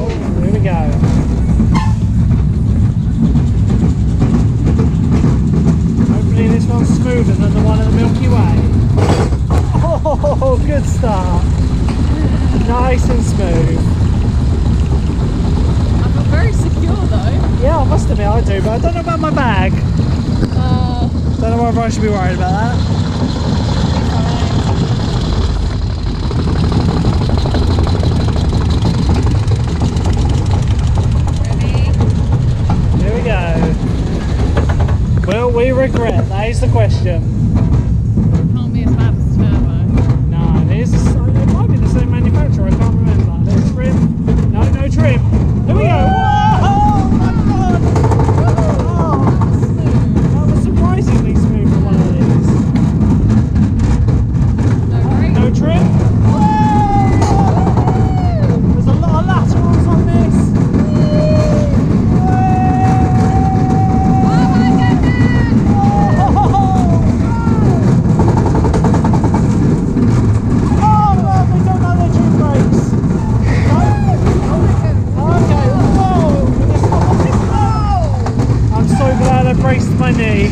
Here we go. Hopefully this one's smoother than the one in the Milky Way. Oh, good start. Nice and smooth. I feel very secure though. Yeah, I must admit I do, but I don't know about my bag. Don't know whether I should be worried about that. Here we go. Will we regret? That is the question. Can't be as bad as turbo. No, it might be the same manufacturer, I can't remember. There's trim. No, no trim. Here we go. Whoa! Oh my god! Oh, that was surprisingly smooth for one of these. No trim? Whoa! There's a lot of laterals on this. Braced my knee.